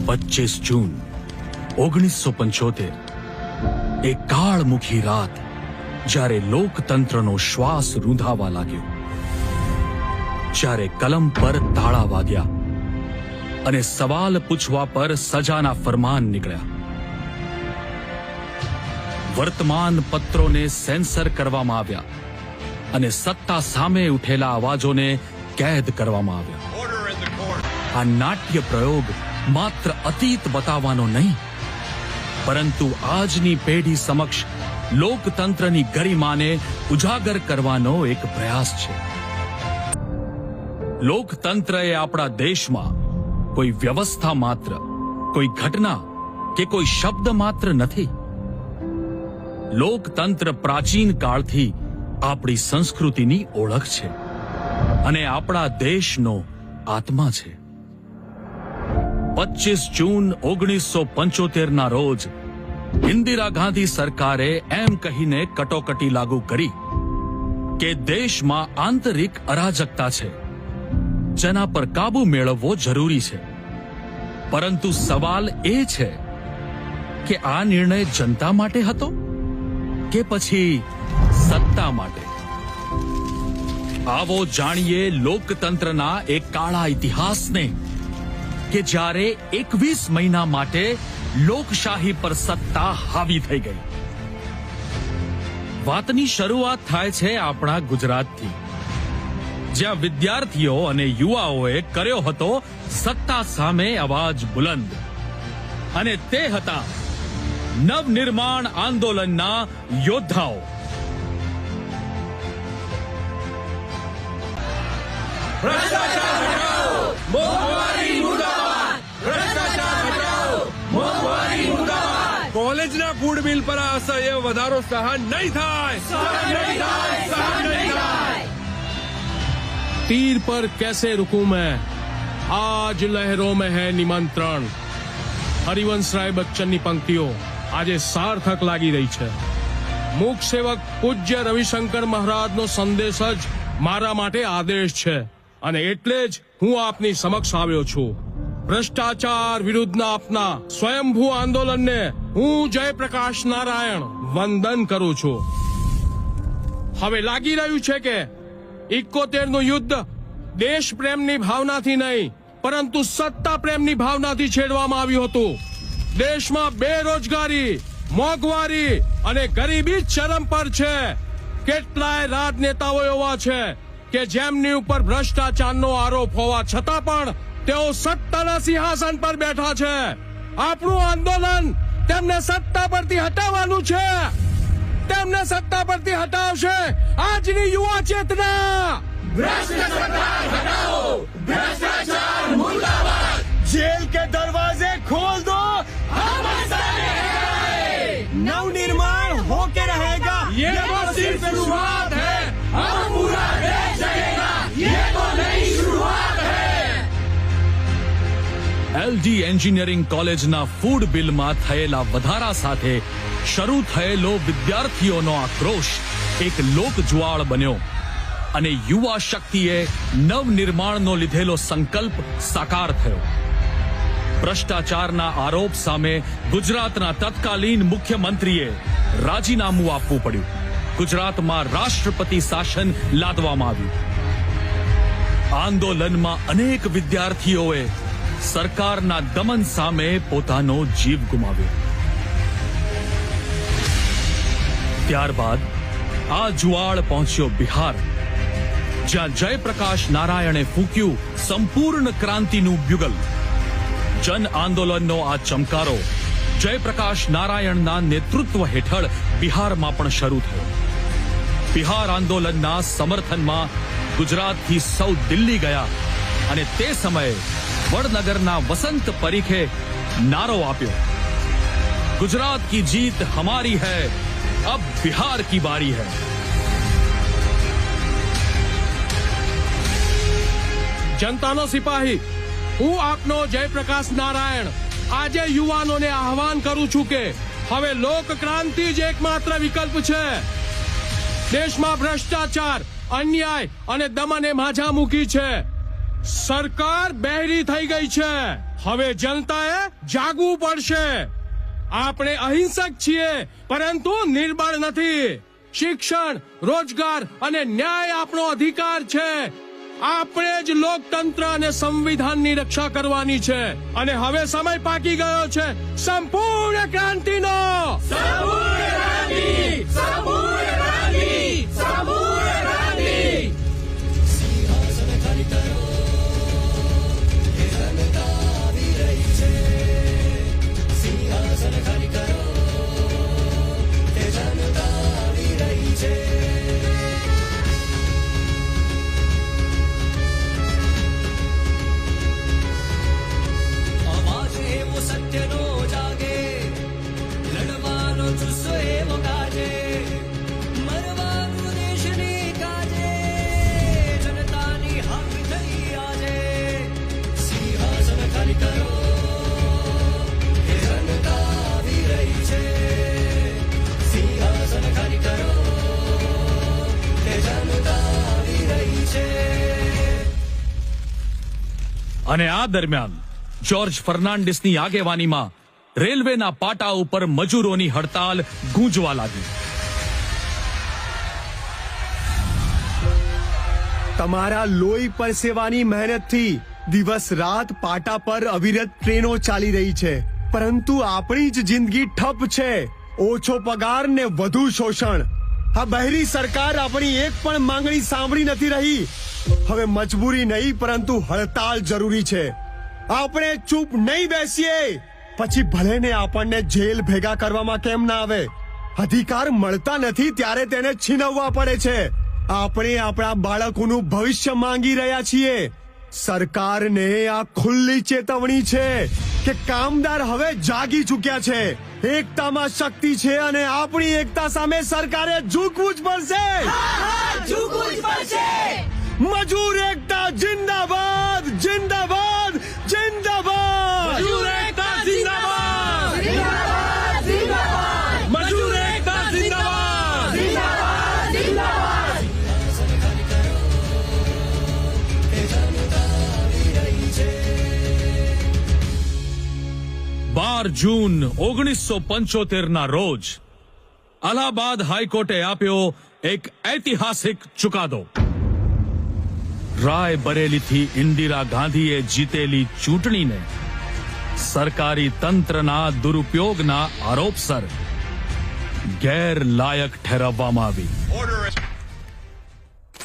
25 જૂન 1975 એ કાળમુખી રાત જ્યારે લોકતંત્રનો શ્વાસ રૂંધાવા લાગ્યો, જ્યારે કલમ પર તાળા વાગ્યા અને સવાલ પૂછવા પર સજાના ફરમાન નીકળ્યા, વર્તમાન પત્રોને સેન્સર કરવામાં આવ્યા અને સત્તા સામે ઉઠેલા અવાજોને કેદ કરવામાં આવ્યા. આ નાટ્ય પ્રયોગ માત્ર અતીત બતાવવાનો નહીં, પરંતુ આજની પેઢી સમક્ષ લોકતંત્રની ગરિમાને ઉજાગર કરવાનો એક પ્રયાસ છે. લોકતંત્ર એ આપણા દેશમાં કોઈ વ્યવસ્થા માત્ર, કોઈ ઘટના કે કોઈ શબ્દ માત્ર નથી. લોકતંત્ર પ્રાચીન કાળથી આપણી સંસ્કૃતિની ઓળખ છે અને આપણા દેશનો આત્મા છે. 25 જૂન 1975 ના રોજ ઇન્દિરા ગાંધી સરકારે એમ કહીને કટોકટી લાગુ કરી કે દેશમાં આંતરિક અરાજકતા છે, જેના પર કાબુ મેળવવો જરૂરી છે. પરંતુ સવાલ એ છે કે આ નિર્ણય જનતા માટે હતો કે પછી સત્તા માટે? આવો જાણીએ લોકતંત્રના એક કાળા ઇતિહાસને કે જ્યારે 21 મહિના માટે લોકશાહી પર સત્તા હાવી થઈ ગઈ. વાતની શરૂઆત થાય છે આપણા ગુજરાતથી, જ્યાં વિદ્યાર્થીઓ અને યુવાઓએ કર્યો હતો સત્તા સામે અવાજ બુલંદ, અને તે હતા નવનિર્માણ આંદોલનના યોદ્ધાઓ. ભ્રષ્ટાચાર હટાઓ, મોંઘવારી મુર્દાબાદ! ભ્રષ્ટાચાર હટાઓ, મોંઘવારી મુર્દાબાદ! કોલેજના ફૂડ બિલ પર આ અસહ્ય વધારો સહન નહીં થાય, સહન નહીં થાય, સહન નહીં થાય! तीर पर कैसे रुकूं मैं, आज लहरों में है निमंत्रण. हरिवंश राय बच्चनની પંક્તિઓ આજે સાર્થક લાગી રહી છે. મૂક સેવક પૂજ્ય રવિશંકર મહારાજનો સંદેશ જ મારા માટે આદેશ છે, અને એટલે જ હું આપની સમક્ષ આવ્યો છું. ભ્રષ્ટાચાર વિરુદ્ધના આપના સ્વયંભૂ આંદોલનને હું જયપ્રકાશ નારાયણ વંદન કરું છું. હવે લાગી રહ્યું છે કે 71નું યુદ્ધ દેશ પ્રેમની ભાવનાથી નહીં, પરંતુ સત્તા પ્રેમની ભાવનાથી છેડવામાં આવ્યું હતું. દેશમાં બેરોજગારી, મોંઘવારી અને ગરીબી ચરમ પર છે. કેટલાય રાજનેતાઓ એવા છે કે જેમની ઉપર ભ્રષ્ટાચારનો આરોપ હોવા છતાં પણ તેઓ સત્તાના સિંહાસન પર બેઠા છે. આપણું આંદોલન તેમને સત્તા પરથી હટાવવાનું છે. તેમને સત્તા પરથી હટાવશે આજની યુવા ચેતના. ભ્રષ્ટાચાર હટાઓ, ભ્રષ્ટાચાર મુર્દાબાદ! जेल के दरवाजे खोल दो, हम सारे हैं! नवनिर्माण होके रहेगा, ये तो सिर्फ शुरुआत है, हम पूरा देश जगेगा, ये तो नई शुरुआत है. એલડી એન્જિનિયરિંગ કોલેજના ફૂડ બિલમાં થયેલા વધારા સાથે શરૂ થયેલો વિદ્યાર્થીઓનો આક્રોશ એક લોકજ્વાળ બન્યો, અને યુવા શક્તિએ નવનિર્માણનો લીધેલો સંકલ્પ સાકાર થયો. ભ્રષ્ટાચારના આરોપ સામે ગુજરાતના તત્કાલીન મુખ્યમંત્રીએ રાજીનામું આપવું પડ્યું. ગુજરાતમાં રાષ્ટ્રપતિ શાસન લાદવામાં આવ્યું. આંદોલનમાં અનેક વિદ્યાર્થીઓએ સરકારના દમન સામે પોતાનો જીવ ગુમાવ્યો. ત્યારબાદ આ જુવાળ પહોંચ્યો બિહાર, જ્યાં જયપ્રકાશ નારાયણે ફૂંક્યું સંપૂર્ણ ક્રાંતિનું બ્યુગલ. જન આંદોલનનો આ ચમકારો જયપ્રકાશ નારાયણના નેતૃત્વ હેઠળ બિહારમાં પણ શરૂ થયો. બિહાર આંદોલનના સમર્થનમાં ગુજરાતથી સૌ દિલ્હી ગયા અને તે સમયે વડનગરના વસંત પરીખે નારો આપ્યો, ગુજરાત કી જીત હમારી હૈ, अब बिहार की बारी है. જનતાનો સિપાહી હું આપનો જયપ્રકાશ નારાયણ આજે યુવાનોને આહવાન કરું છું કે હવે લોક ક્રાંતિ જ એકમાત્ર વિકલ્પ છે. દેશમાં ભ્રષ્ટાચાર, અન્યાય અને દમને માઝા મૂકી છે. સરકાર બહેરી થઈ ગઈ છે. હવે જનતાએ જાગવું પડશે. આપણે અહિંસક છીએ, પરંતુ નિર્બળ નથી. શિક્ષણ, રોજગાર અને ન્યાય આપણો અધિકાર છે. આપણે જ લોકતંત્ર અને સંવિધાનની રક્ષા કરવાની છે. અને હવે સમય પાકી ગયો છે સંપૂર્ણ ક્રાંતિનો. અવાજ એવો સત્યનો જાગે, લડવાનો જુસ્સો એવો ગાજે, મરવાનું દેશની કાજે, જનતાની હાક થઈ આજે. સિંહાસન ખાલી કરો, એ જનતા આવી રહી છે. સિંહાસન ખાલી કરો, એ જનતા આવી રહી છે. અને આ દરમિયાન જ્યોર્જ ફર્નાન્ડિસની આગેવાનીમાં રેલવેના પાટા ઉપર મજૂરોની હડતાલ ગૂંજવા લાગી. તમારા લોહી પરસેવાની મહેનતથી દિવસ રાત પાટા પર અવિરત ટ્રેનો ચાલી રહી છે, પરંતુ આપણી જ જિંદગી ઠપ છે. ઓછો પગાર ને વધુ શોષણ. આ બહેરી સરકાર આપણી એક પણ માંગણી સાંભળી નથી રહી. હવે મજબૂરી નહીં, પરંતુ હડતાલ જરૂરી છે. આપણે ચૂપ નહીં બેસીએ, પછી ભલે ને આપણને જેલ ભેગા કરવામાં કેમ ના આવે. અધિકાર મળતા નથી ત્યારે તેને છીનવવા પડે છે. આપણે આપણા બાળકોનું ભવિષ્ય માંગી રહ્યા છીએ. સરકારને આ ખુલ્લી ચેતવણી છે કે કામદાર હવે જાગી ચૂક્યા છે. એકતામાં શક્તિ છે અને આપણી એકતા સામે સરકારે ઝૂકવું જ પડશે. મજૂર એકતા જિંદાબાદ, જિંદાબાદ, જિંદાબાદ. મજૂર એકતા જિંદાબાદ. મજૂર એકતા જિંદાબાદ. 12 જૂન 1975 રોજ અલ્હાબાદ હાઈકોર્ટે આપ્યો એક ઐતિહાસિક ચુકાદો. રાયબરેલીથી ઇન્દિરા ગાંધીએ જીતેલી ચૂંટણીને સરકારી તંત્રના દુરુપયોગના આરોપસર ગેરલાયક ઠેરવવામાં આવી.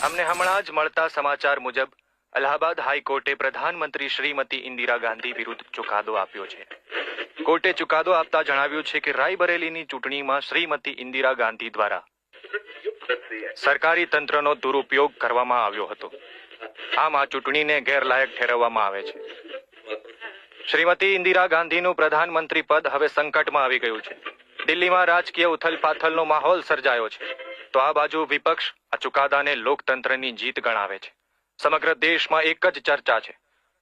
અમને હમણાં જ મળતા સમાચાર મુજબ અલ્હાબાદ હાઈકોર્ટે પ્રધાનમંત્રી શ્રીમતી ઇન્દિરા ગાંધી વિરુદ્ધ ચુકાદો આપ્યો છે. કોર્ટે ચુકાદો આપતા જણાવ્યું છે કે રાયબરેલીની ચૂંટણીમાં શ્રીમતી ઇન્દિરા ગાંધી દ્વારા સરકારી તંત્રનો દુરુપયોગ કરવામાં આવ્યો હતો. આમ આ ચૂંટણીને ગેરલાયક ઠેરવવામાં આવે છે. શ્રીમતી ઇન્દિરા ગાંધીનું પ્રધાનમંત્રી પદ હવે સંકટમાં આવી ગયું છે. દિલ્હીમાં રાજકીય ઉથલપાથલનો માહોલ સર્જાયો છે, તો આ બાજુ વિપક્ષ આ ચુકાદાને લોકતંત્રની જીત ગણાવે છે. સમગ્ર દેશમાં એક જ ચર્ચા છે,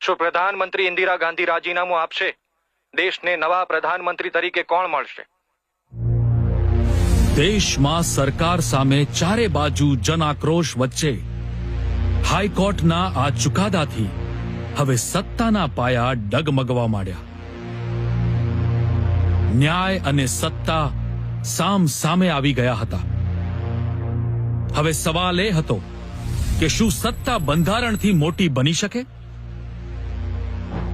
શું પ્રધાનમંત્રી ઇન્દિરા ગાંધી રાજીનામું આપશે? દેશને નવા પ્રધાનમંત્રી તરીકે કોણ મળશે? દેશમાં સરકાર સામે ચારે બાજુ જનાક્રોશ વચ્ચે હાઈકોર્ટના આ ચુકાદાથી હવે સત્તાના પાયા ડગમગવા માંડ્યા. ન્યાય અને સત્તા સામ સામે આવી ગયા હતા. હવે સવાલ એ હતો કે શું સત્તા બંધારણથી મોટી બની શકે?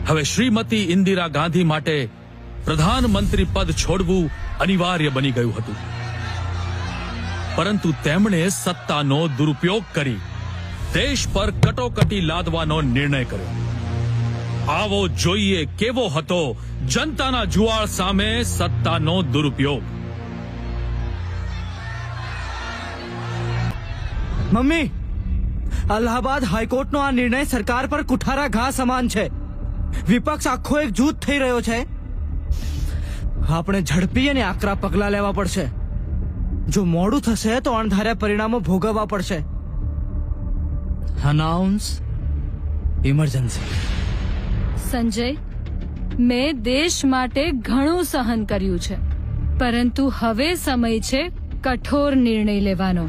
હવે શ્રીમતી ઇન્દિરા ગાંધી માટે પ્રધાનમંત્રી પદ છોડવું અનિવાર્ય બની ગયું હતું, પરંતુ તેમણે સત્તાનો દુરુપયોગ કરી દેશ પર કટોકટી લાદવાનો નિર્ણય કર્યો. આવો જોઈએ કેવો હતો જનતાના જુવાળ સામે સત્તાનો દુરુપયોગ. મમ્મી, અલ્હાબાદ હાઈકોર્ટનો આ નિર્ણય સરકાર પર કુઠારા ઘા સમાન છે. વિપક્ષ આખો એક જૂથ થઈ રહ્યો છે. આપણે ઝડપી અને આકરા પગલાં લેવા પડશે. જો મોડું થશે તો અણધાર્યા પરિણામો ભોગવવા પડશે. Announce emergency. સંજય, મેં દેશ માટે ઘણું સહન કર્યું છે, પરંતુ હવે સમય છે કઠોર નિર્ણય લેવાનો.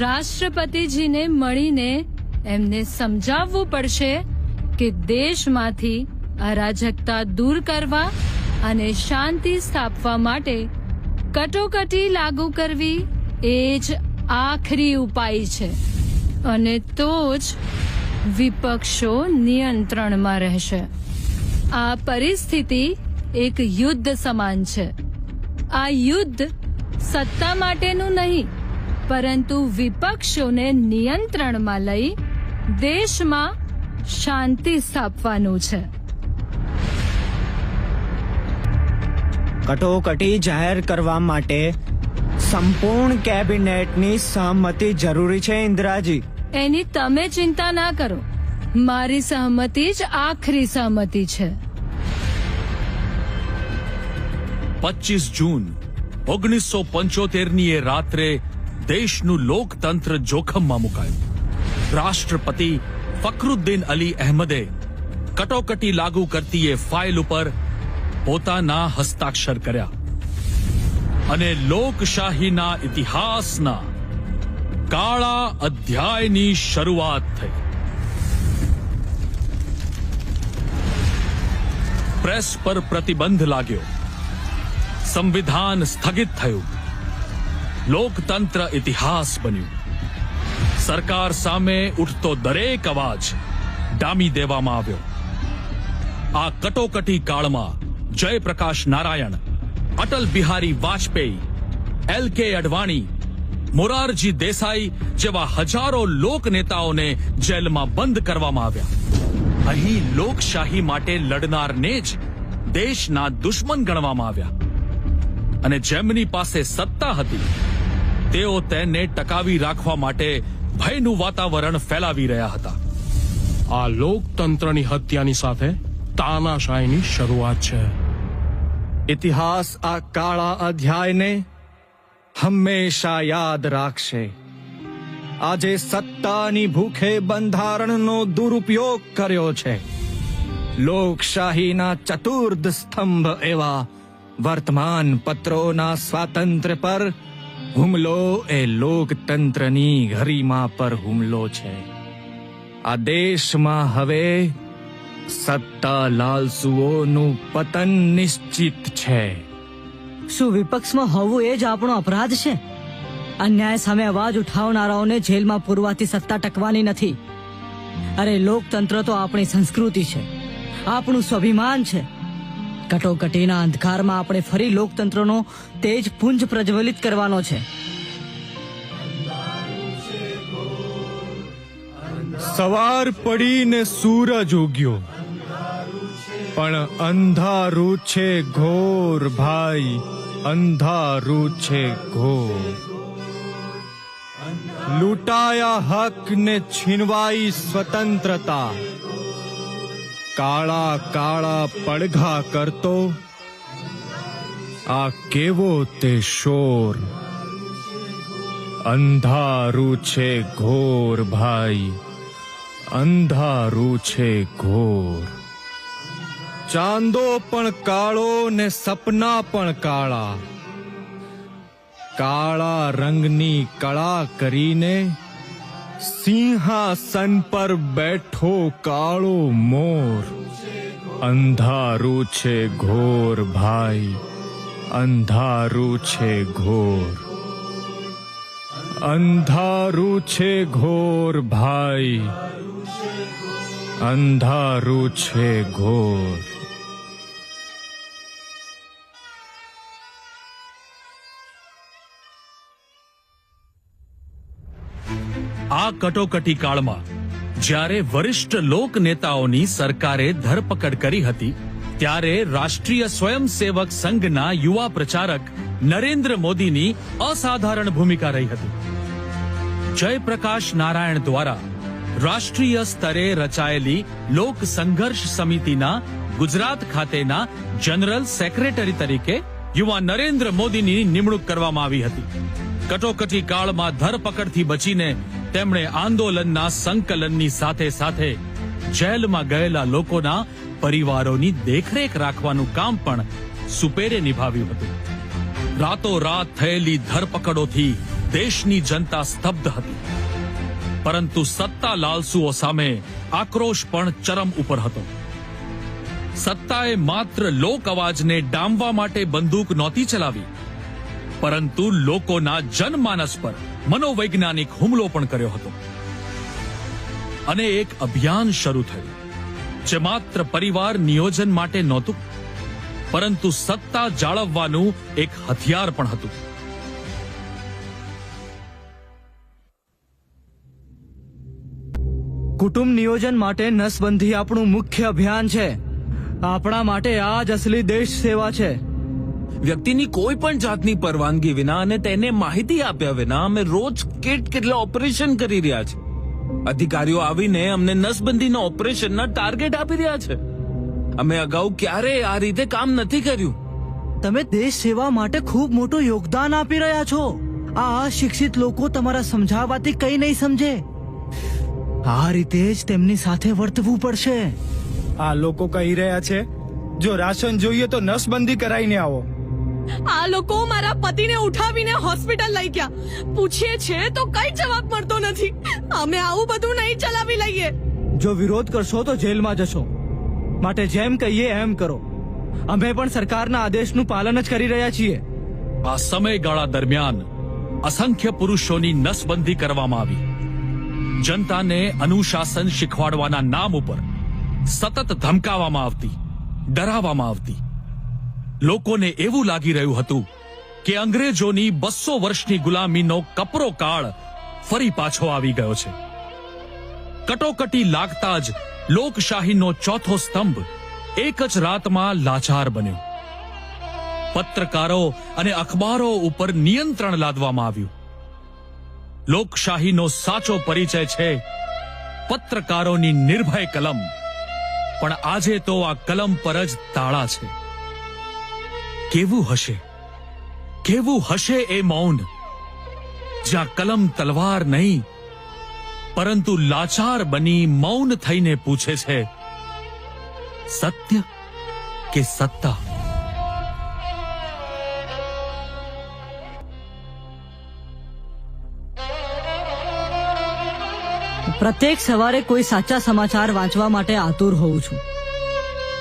રાષ્ટ્રપતિજીને મળીને એમને સમજાવવું પડશે કે દેશમાંથી અરાજકતા દૂર કરવા અને શાંતિ સ્થાપવા માટે કટોકટી લાગુ કરવી એ જ આખરી ઉપાય છે, અને તો જ વિપક્ષો નિયંત્રણમાં રહેશે. આ પરિસ્થિતિ એક યુદ્ધ સમાન છે. આ યુદ્ધ સત્તા માટેનું નહીં, પરંતુ વિપક્ષોને નિયંત્રણમાં લઈ દેશમાં શાંતિ સ્થાપવાનું છે. કટોકટી જાહેર કરવા માટે સંપૂર્ણ કેબિનેટની સહમતિ જરૂરી છે ઇન્દિરાજી. એની તમે ચિંતા ના કરો. મારી સહમતિ જ આખરી સહમતિ છે. 25 જૂન 1975ની એ રાત્રે દેશનું લોકતંત્ર જોખમમાં મુકાયું. રાષ્ટ્રપતિ ફખરુદ્દીન અલી અહેમદે કટોકટી લાગુ કરતી એ ફાઇલ ઉપર પોતાના હસ્તાક્ષર કર્યા અને લોકશાહીના ઇતિહાસના કાળા અધ્યાયની શરૂઆત થઈ. પ્રેસ પર પ્રતિબંધ લાગ્યો, સંવિધાન સ્થગિત થયું, લોકતંત્ર ઇતિહાસ બન્યું. સરકાર સામે ઉઠતો દરેક અવાજ ડામી દેવામાં આવ્યો. આ કટોકટી કાળમાં જયપ્રકાશ નારાયણ, અટલ બિહારી વાજપેયી, એલ.કે. અડવાણી, મોરારજી દેસાઈ જેવા હજારો લોકનેતાઓને જેલમાં બંધ કરવામાં આવ્યા. અહીં લોકશાહી માટે લડનારને જ દેશના દુશ્મન ગણવામાં આવ્યા, અને જેમની પાસે સત્તા હતી તેઓ તેને ટકાવી રાખવા માટે ભયનું વાતાવરણ ફેલાવી રહ્યા હતા. આ લોકતંત્રની હત્યાની સાથે તાનાશાહીની શરૂઆત છે. ઇતિહાસ આ કાળા અધ્યાયને હંમેશા યાદ રાખશે. આજે સત્તાની ભૂખે બંધારણનો દુરુપયોગ કર્યો છે. લોકશાહીના ચતુર્થ સ્તંભ એવા વર્તમાન પત્રોના સ્વાતંત્ર્ય પર હુમલો એ લોકતંત્રની ગરિમા પર હુમલો છે. આ દેશમાં હવે સત્તા લાલસુઓનું પતન નિશ્ચિત છે. શું વિપક્ષમાં હોવું એ જ આપણો અપરાધ છે? અન્યાય સામે અવાજ ઉઠાવનારાઓને જેલમાં પૂરવાથી સત્તા ટકવાની નથી. અરે, લોકતંત્ર તો આપણી સંસ્કૃતિ છે, આપણું સ્વાભિમાન છે. કટોકટીના અંધકારમાં આપણે ફરી લોકતંત્રનો તેજ પુંજ પ્રજ્વલિત કરવાનો છે. સવાર પડીને સૂરજ ઉગ્યો, પણ અંધારું છે ઘોર ભાઈ, અંધારું છે ઘોર. લૂંટાયા હક ને છીનવાઈ સ્વતંત્રતા, કાળા કાળા પડઘા કરતો આ કેવો તે શોર. અંધારું છે ઘોર ભાઈ, અંધારું છે ઘોર. ચાંદો પણ કાળો ને સપના પણ કાળા, કાળા રંગની કળા કરીને સિંહાસન પર બેઠો કાળો મોર. અંધારું છે ઘોર ભાઈ, અંધારું છે ઘોર. અંધારું છે ઘોર ભાઈ, અંધારું છે ઘોર. આ કટોકટી કાળમાં જ્યારે વરિષ્ઠ લોક નેતાઓની સરકારે ધરપકડ કરી હતી, ત્યારે રાષ્ટ્રીય સ્વયંસેવક સંઘના યુવા પ્રચારક નરેન્દ્ર મોદીની અસાધારણ ભૂમિકા રહી હતી. જયપ્રકાશ નારાયણ દ્વારા રાષ્ટ્રીય સ્તરે રચાયેલી લોક સંઘર્ષ સમિતિના ગુજરાત ખાતેના જનરલ સેક્રેટરી તરીકે યુવા નરેન્દ્ર મોદીની નિમણૂક કરવામાં આવી હતી. કટોકટી કાળમાં ધરપકડથી બચીને તેમણે આંદોલનના સંકલનની સાથે સાથે જેલમાં ગયેલા લોકોના પરિવારોની દેખરેખ રાખવાનું કામ પણ સુપેરે નિભાવ્યું હતું. રાતોરાત થયેલી ધરપકડોથી દેશની જનતા સ્તબ્ધ હતી, પરંતુ સત્તા લાલસુઓ સામે આક્રોશ પણ ચરમ ઉપર હતો. સત્તાએ માત્ર લોક અવાજને ડામવા માટે બંદૂક નહોતી ચલાવી, પરંતુ લોકોના જનમાનસ પર મનોવૈજ્ઞાનિક હુમલો પણ કર્યો હતો. અને એક અભિયાન શરૂ થયું જે માત્ર પરિવાર નિયોજન માટે નહોતું, પરંતુ સત્તા જાળવવાનું એક હથિયાર પણ હતું. કુટુંબ નિયોજન માટે નસબંધી આપણું મુખ્ય અભિયાન છે. આપણા માટે આ જ અસલી દેશ સેવા છે. વ્યક્તિની કોઈ પણ જાતની પરવાનગી વિના અને તેને માહિતી આપ્યા વિના અમે રોજ કેટલા ઓપરેશન કરી રહ્યા છે. અધિકારીઓ આવીને અમને નસબંધીના ઓપરેશનના ટાર્ગેટ આપી રહ્યા છે. અમે અગાઉ ક્યારેય આ રીતે કામ નથી કર્યું. તમે દેશ સેવા માટે ખૂબ મોટું યોગદાન આપી રહ્યા છો. આ અશિક્ષિત લોકો તમારા સમજાવવાથી કઈ નહીં સમજે. આ રીતે જ તેમની સાથે વર્તવું પડશે. આ લોકો કહી રહ્યા છે જો રાશન જોઈએ તો નસબંધી કરાઈને આવો. આ લોકો મારા પતિને ઉઠાવીને હોસ્પિટલ લઈ ગયા. પૂછીએ છે તો કઈ જવાબ મળતો નથી. અમે આવું બધું નહીં ચલાવી લઈએ. જો વિરોધ કરશો તો જેલમાં જશો. માટે જેમ કહીએ એમ કરો. અમે પણ સરકારના આદેશનું પાલન જ કરી રહ્યા છીએ. આ સમયગાળા દરમિયાન અસંખ્ય પુરુષોની નસબંધી કરવામાં આવી. જનતાને અનુશાસન શીખવાડવાના નામ ઉપર સતત ધમકાવવામાં આવતી, ડરાવવામાં આવતી. લોકોને એવું લાગી રહ્યું હતું કે અંગ્રેજોની 200 વર્ષની ગુલામીનો કપરો કાળ ફરી પાછો આવી ગયો છે. કટોકટી લાગતા જ લોકશાહીનો ચોથો સ્તંભ એક જ રાતમાં લાચાર બન્યો. પત્રકારો અને અખબારો ઉપર નિયંત્રણ લાદવામાં આવ્યું. લોકશાહીનો સાચો પરિચય છે પત્રકારોની નિર્ભય કલમ. પણ આજે તો આ કલમ પર જ તાળા છે. કેવું હશે એ મૌન જ્યાં કલમ તલવાર નહીં પરંતુ લાચાર બની મૌન થઈને પૂછે છે, સત્ય કે સત્તા? પ્રત્યેક સવારે કોઈ સાચા સમાચાર વાંચવા માટે આતુર હોઉં છું.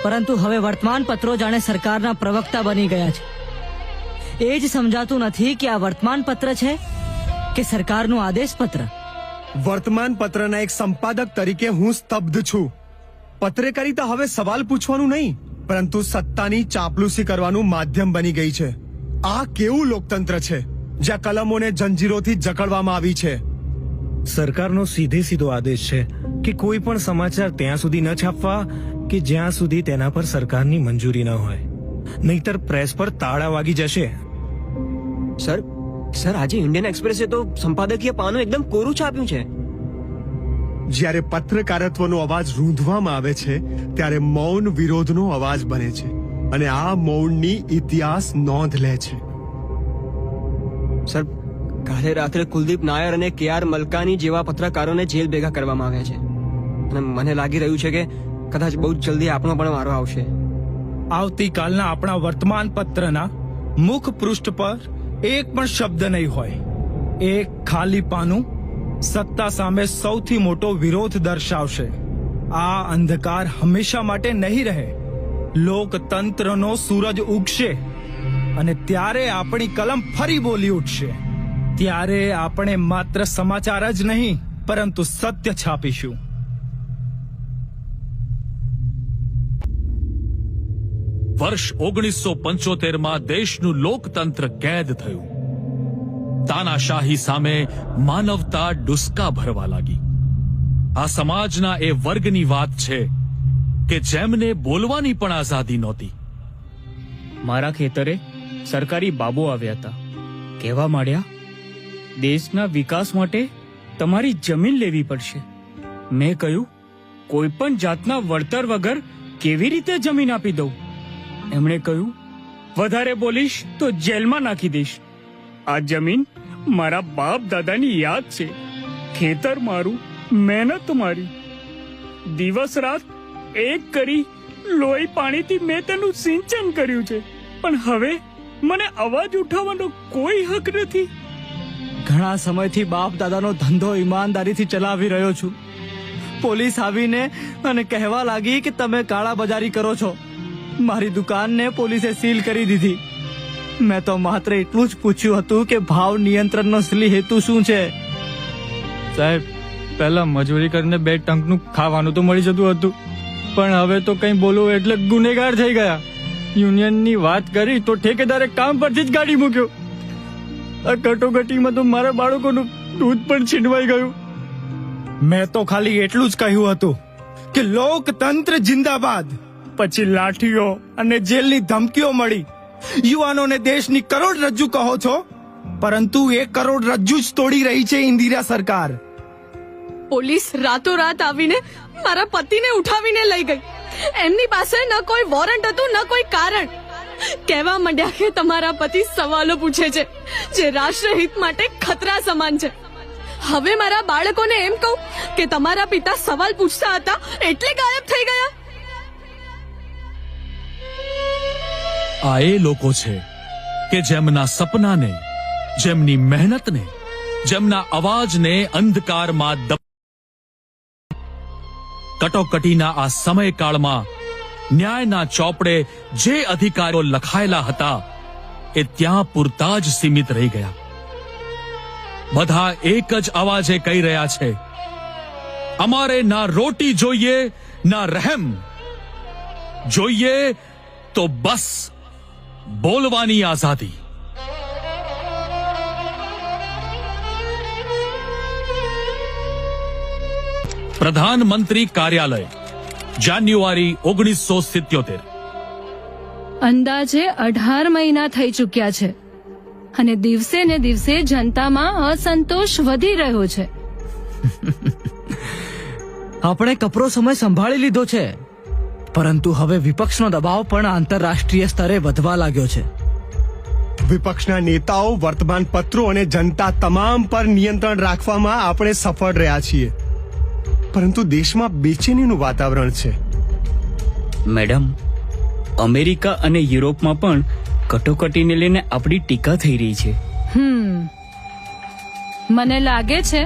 પરંતુ હવે વર્તમાન પત્રો જાણે સરકારના પ્રવક્તા બની ગયા છે. એ જ સમજાતું નથી કે આ વર્તમાન પત્ર છે કે સરકારનું આદેશ પત્ર. વર્તમાન પત્રના એક સંપાદક તરીકે હું સ્તબ્ધ છું. પત્રકારિતા હવે સવાલ પૂછવાનું નહીં પરંતુ સત્તાની ચાપલુસી કરવાનું માધ્યમ બની ગઈ છે. આ કેવું લોકતંત્ર છે જ્યાં કલમોને જંજીરોથી જકડવામાં આવી છે. સરકારનો સીધો આદેશ છે કે કોઈ પણ સમાચાર ત્યાં સુધી ન છાપવા કે જ્યાં સુધી તેના પર સરકારની મંજૂરી ન હોય, નહીતર પ્રેસ પર તાળા વાગી જશે. સર આજે ઇન્ડિયન એક્સપ્રેસે તો સંપાદકીય પાનું એકદમ કોરું છાપ્યું છે. જ્યારે પત્રકારત્વનો અવાજ રૂંધવામાં આવે છે ત્યારે મૌન વિરોધનો અવાજ બને છે અને આ મૌનની ઇતિહાસ નોંધ લે છે. સર કાલે રાત્રે કુલદીપ નાયર અને KR મલકાની જેવા પત્રકારોને જેલ ભેગા કરવામાં આવ્યા છે અને મને લાગી રહ્યું છે કે કદાચ બહુ જલ્દી આપણો પણ વારો આવશે. આવતીકાલના આપણા વર્તમાન પત્રના મુખ પૃષ્ઠ પર એક પણ શબ્દ નહીં હોય. એક ખાલી પાનું સત્તા સામે સૌથી મોટો વિરોધ દર્શાવશે. આ અંધકાર હંમેશા માટે નહીં રહે. લોકતંત્રનો સૂરજ ઉગશે અને ત્યારે આપણી કલમ ફરી બોલી ઉઠશે. ત્યારે આપણે માત્ર સમાચાર જ નહીં પરંતુ સત્ય છાપીશું. વર્ષ 1975માં દેશનું લોકતંત્ર કેદ થયું. તાનાશાહી સામે માનવતા ડુસકા ભરવા લાગી. આ સમાજના એ વર્ગની વાત છે કે જેમને બોલવાની પણ આઝાદી નહોતી. મારા ખેતરે સરકારી બાબો આવ્યા હતા. કહેવા માંડ્યા, દેશના વિકાસ માટે તમારી જમીન લેવી પડશે. મેં કહ્યું, કોઈ પણ જાતના વળતર વગર કેવી રીતે જમીન આપી દઉં? એમણે કહ્યું, વધારે બોલીશ તો જેલમાં નાખી દઈશ. આ જમીન મારા બાપ દાદાની યાદ છે. ખેતર મારું, મહેનત મારી. દિવસ રાત એક કરી લોહી પાણીથી મેં તેનું સિંચન કર્યું છે. પણ હવે મને અવાજ ઉઠાવવાનો કોઈ હક નથી. ઘણા સમયથી બાપ દાદાનો ધંધો ઈમાનદારીથી ચલાવી રહ્યો છું. પોલીસ આવીને અને કહેવા લાગી કે તમે કાળા બજારી કરો છો. મારી દુકાનને પોલીસે સીલ કરી દીધી. મેં તો માત્ર એટલું જ પૂછ્યું હતું કે ભાવ નિયંત્રણનો અસલી હેતુ શું છે. સાહેબ, પહેલા મજૂરી કરીને 2 ટંકનું ખાવાનું તો મળી જતું હતું, પણ હવે તો કંઈ બોલવું એટલે ગુનેગાર થઈ ગયા. યુનિયનની વાત કરી તો ઠેકેદારે કામ પરથી જ ગાડી મૂક્યો. આ કટોકટીમાં તો મારા બાળકોનું દૂધ પણ છીનવાઈ ગયું. મેં તો ખાલી એટલું જ કહ્યું હતું કે લોકતંત્ર જિંદાબાદ. પછી લાઠીઓ અને જેલની ધમકીઓ મળી. યુવાનોને દેશની કરોડરજ્જુ કહો છો, પરંતુ એ કરોડરજ્જુ જ તોડી રહી છે ઇન્દિરા સરકાર. પોલીસ રાતોરાત આવીને મારા પતિને ઉઠાવીને લઈ ગઈ. એમની પાસે ન કોઈ વોરંટ હતું ન કોઈ કારણ. કહેવા માંડ્યા કે તમારા પતિ સવાલો પૂછે છે જે રાષ્ટ્રહિત માટે ખતરા સમાન છે. હવે મારા બાળકોને એમ કહું કે તમારા પિતા સવાલ પૂછતા હતા એટલે ગાયબ થઈ ગયા. આ એ લોકો છે કે જેમના સપનાને, જેમની મહેનતને, જેમના અવાજને અંધકારમાં કટોકટીના આ સમયકાળમાં ન્યાયના ચોપડે જે અધિકારો લખાયેલા હતા એ ત્યાં પૂરતા જ સીમિત રહી ગયા. બધા એક જ અવાજે કહી રહ્યા છે, અમારે ના રોટી જોઈએ ના રહેમ. જોઈએ તો બસ બોલવાની આઝાદી. પ્રધાનમંત્રી કાર્યાલય, જાન્યુઆરી 1977. અંદાજે 18 મહિના થઈ ચૂક્યા છે અને દિવસે ને દિવસે જનતામાં અસંતોષ વધી રહ્યો છે. આપણે કપરો સમય સંભાળી લીધો છે, પરંતુ હવે વિપક્ષનો દબાવ પણ આંતરરાષ્ટ્રીય સ્તરે વધવા લાગ્યો છે. વિપક્ષના નેતાઓ, વર્તમાન પત્રો અને જનતા તમામ પર નિયંત્રણ રાખવામાં આપણે સફળ રહ્યા છીએ, પરંતુ દેશમાં બેચેનીનું વાતાવરણ છે. મેડમ, અમેરિકા અને યુરોપમાં પણ કટોકટીને લઈને આપણી ટીકા થઈ રહી છે. મને લાગે છે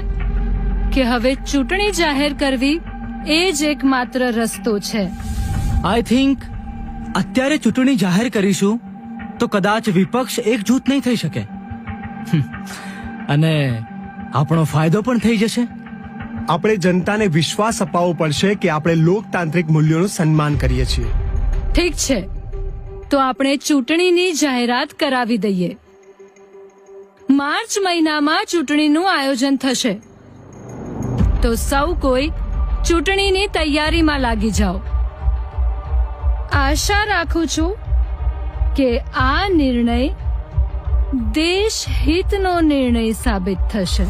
કે હવે ચૂંટણી જાહેર કરવી એ જ એકમાત્ર રસ્તો છે. આઈ થિંક અત્યારે ચૂંટણી જાહેર કરીશું તો કદાચ વિપક્ષ એકજૂથ નહીં થઈ શકે અને આપણો ફાયદો પણ થઈ જશે. આપણે જનતાને વિશ્વાસ અપાવવો પડશે કે આપણે લોકતાંત્રિક મૂલ્યોનું સન્માન કરીએ છીએ. ઠીક છે, તો આપણે ચૂંટણીની જાહેરાત કરાવી દઈએ. માર્ચ મહિનામાં ચૂંટણીનું આયોજન થશે, તો સૌ કોઈ ચૂંટણીની તૈયારીમાં લાગી જાઓ. આશા રાખું છું કે આ નિર્ણય દેશ હિતનો નિર્ણય સાબિત થશે.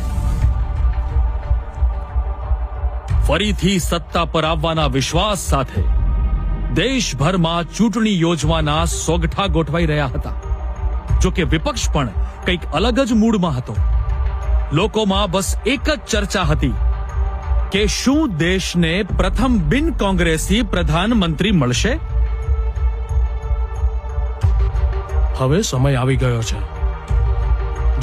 ફરીથી સત્તા પર આવવાના વિશ્વાસ સાથે દેશભરમાં ચૂંટણી યોજવાના સોગઠા ગોઠવાઈ રહ્યા હતા. જો કે વિપક્ષ પણ કંઈક અલગ જ મૂડમાં હતો. લોકોમાં બસ એક જ ચર્ચા હતી કે શું દેશને પ્રથમ બિન કોંગ્રેસી પ્રધાનમંત્રી મળશે. હવે સમય આવી ગયો છે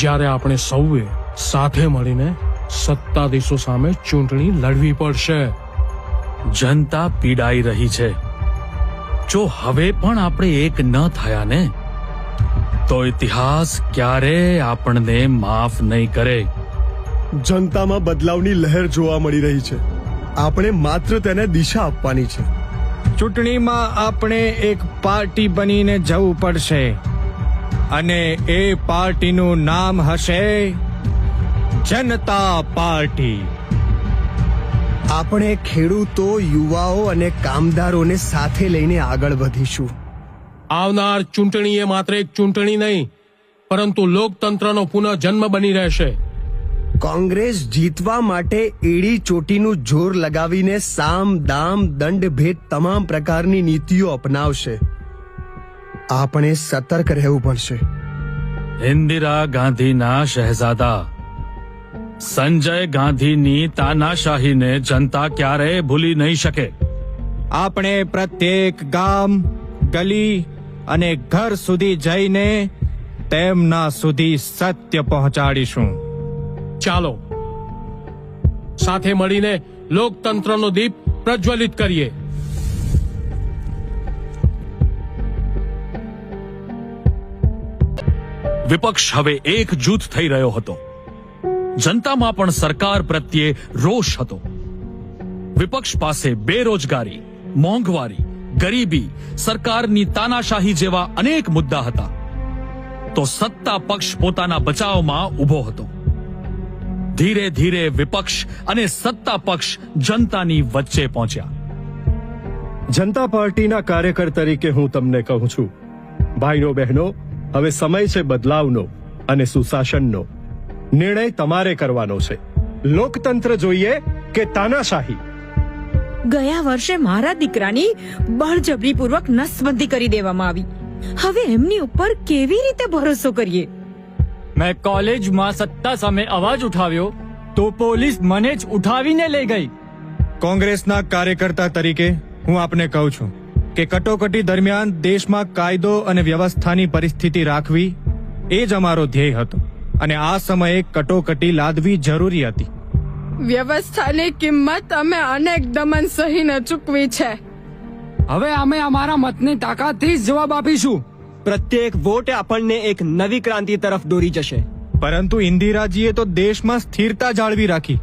જ્યારે આપણે સૌએ સાથે મળીને સત્તાધીશો સામે ચૂંટણી લડવી પડશે. જનતા પીડાઈ રહી છે. જો હવે પણ આપણે એક ન થયા ને તો ઇતિહાસ ક્યારે આપણને માફ નહીં કરે. જનતામાં બદલાવની લહેર જોવા મળી રહી છે. આપણે માત્ર તેને દિશા આપવાની છે. ચૂંટણીમાં આપણે એક પાર્ટી બનીને જવું પડશે અને એ પાર્ટીનું નામ હશે જનતા પાર્ટી. આપણે ખેડૂતો, યુવાઓ અને કામદારોને સાથે લઈને આગળ વધીશું. આવનાર ચૂંટણી એ માત્ર એક ચૂંટણી નહીં, પરંતુ લોકતંત્રનો પુનઃજન્મ બની રહેશે. કોંગ્રેસ જીતવા માટે એડી ચોટીનું જોર લગાવીને સામ, દામ, દંડ, ભેદ તમામ પ્રકારની નીતિઓ અપનાવશે. આપણે સતર્ક રહેવું પડશે. ઇન્દિરા ગાંધીના શહેઝાદા સંજય ગાંધીની તાનાશાહીને જનતા ક્યારેય ભૂલી નહીં શકે. આપણે પ્રત્યેક ગામ, ગલી અને ઘર સુધી જઈને તેમના સુધી સત્ય પહોંચાડીશું. ચાલો સાથે મળીને લોકતંત્રનો દીપ પ્રજ્વલિત કરીએ. વિપક્ષ હવે એક જૂથ થઈ રહ્યો હતો. જનતામાં પણ સરકાર પ્રત્યે રોષ હતો. વિપક્ષ પાસે બેરોજગારી, મોંઘવારી, ગરીબી, સરકારની તાનાશાહી જેવા અનેક મુદ્દા હતા. તો સત્તા પક્ષ પોતાના બચાવમાં ઊભો હતો. ધીરે ધીરે વિપક્ષ અને સત્તા પક્ષ જનતાની વચ્ચે પહોંચ્યા. જનતા પાર્ટીના કાર્યકર તરીકે હું તમને કહું છું, ભાઈઓ બહેનો, હવે સમય છે બદલાવનો અને સુશાસનનો. નિર્ણય તમારે કરવાનો છે. લોકતંત્ર જોઈએ કે તાનાશાહી? ગયા વર્ષે મારા દીકરાની બળજબરીપૂર્વક નસબંધી કરી દેવામાં આવી. હવે એમની ઉપર કેવી રીતે ભરોસો કરીએ? મેં કોલેજમાં સત્તા સામે અવાજ ઉઠાવ્યો તો પોલીસ મને જ ઉઠાવીને લઈ ગઈ. કોંગ્રેસના કાર્યકર્તા તરીકે હું આપને કહું છું કે કટોકટી દરમિયાન દેશમાં કાયદો અને વ્યવસ્થાની પરિસ્થિતિ રાખવી એ જ અમારો ધ્યેય હતો અને આ સમયે કટોકટી લાદવી જરૂરી હતી. વ્યવસ્થાની કિંમત અમે અનેક દમન સહીને ચૂકવી છે. હવે અમે અમારા મતની તાકાતથી જ જવાબ આપીશું. પ્રત્યેક વોટ આપણને એક નવી ક્રાંતિ તરફ દોરી જશે. પરંતુ ઇન્દિરાજીએ તો દેશમાં સ્થિરતા જાળવી રાખી.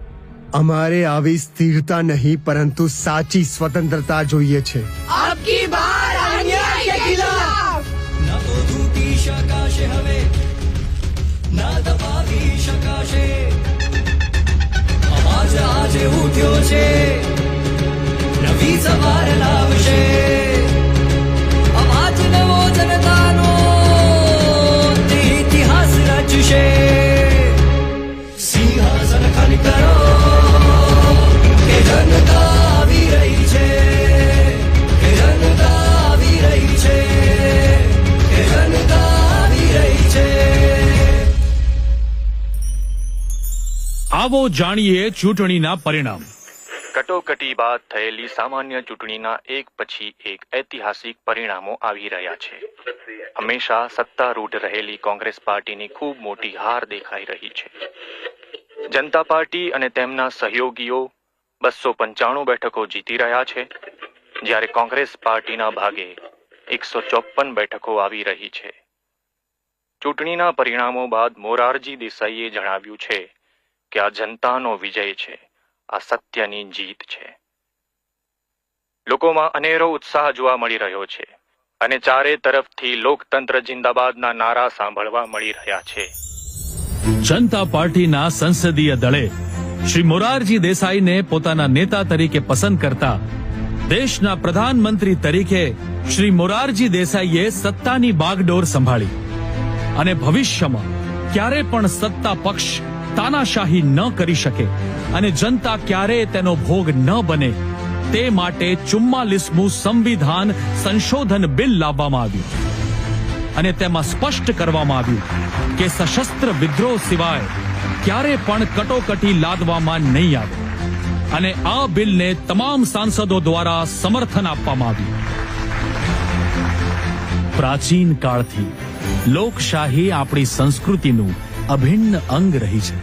અમારે આવી સ્થિરતા નહીં, પરંતુ સાચી સ્વતંત્રતા જોઈએ છે. आपकी बार अन्याय के खिलाफ ना तो झूठी शकाशे हवे ना दबावी शकाशे. अवाज આજે ઉઠ્યો છે, નવી સવાર લાવશે. અવાજ નવો જનતાનો તે ઇતિહાસ રચશે. સિંહાસન ખાલી કરો કે જનતા આવી રહી છે, કે જનતા આવી રહી છે, કે જનતા આવી રહી છે. આવો જાણીએ ચૂંટણીના પરિણામ. કટોકટી બાદ થયેલી સામાન્ય ચૂંટણીના એક પછી એક ઐતિહાસિક પરિણામો આવી રહ્યા છે. હંમેશા સત્તારૂઢ રહેલી કોંગ્રેસ પાર્ટીની ખૂબ મોટી હાર દેખાઈ રહી છે. જનતા પાર્ટી અને તેમના સહયોગીઓ 295 બેઠકો જીતી રહ્યા છે, જ્યારે કોંગ્રેસ પાર્ટીના ભાગે 154 બેઠકો આવી રહી છે. ચૂંટણીના પરિણામો બાદ મોરારજી દેસાઈએ જણાવ્યું છે કે આ જનતાનો વિજય છે, આ સત્યની જીત છે. લોકોમાં અનેરો ઉત્સાહ જોવા મળી રહ્યો છે અને ચારે તરફથી લોકતંત્ર જિંદાબાદના નારા સાંભળવા મળી રહ્યા છે. જનતા પાર્ટીના સંસદીય દળે શ્રી મોરારજી દેસાઈને પોતાના નેતા તરીકે પસંદ કરતા દેશના પ્રધાનમંત્રી તરીકે શ્રી મોરારજી દેસાઈએ સત્તાની બાગડોર સંભાળી અને ભવિષ્યમાં ક્યારે પણ સત્તા પક્ષ તાનાશાહી ન કરી શકે અને જનતા ક્યારે તેનો ભોગ ન બને તે માટે 44મું સંવિધાન સંશોધન બિલ લાવવામાં આવ્યું અને તેમાં સ્પષ્ટ કરવામાં આવ્યું કે સશસ્ત્ર વિદ્રોહ સિવાય ક્યારે પણ કટોકટી લાદવામાં નહીં આવે અને આ બિલને તમામ સાંસદો દ્વારા સમર્થન આપવામાં આવ્યું. પ્રાચીન કાળથી લોકશાહી આપણી સંસ્કૃતિનું અભિન્ન અંગ રહી છે.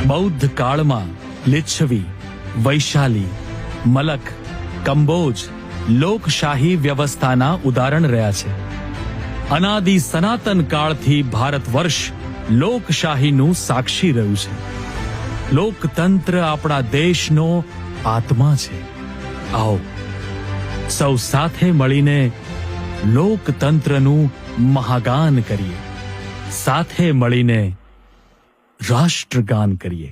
બૌદ્ધ કાળમાં લિચ્છવી, વૈશાલી, મલક, કંબોજ લોકશાહી વ્યવસ્થાના ઉદાહરણ રહ્યા છે. અનાદિ સનાતન કાળથી ભારત વર્ષ લોકશાહીનું સાક્ષી રહ્યું છે. લોકતંત્ર આપણા દેશનો આત્મા છે. આવો સૌ સાથે મળીને લોકતંત્રનું મહાગાન કરીએ, સાથે મળીને રાષ્ટ્રગાન કરીએ.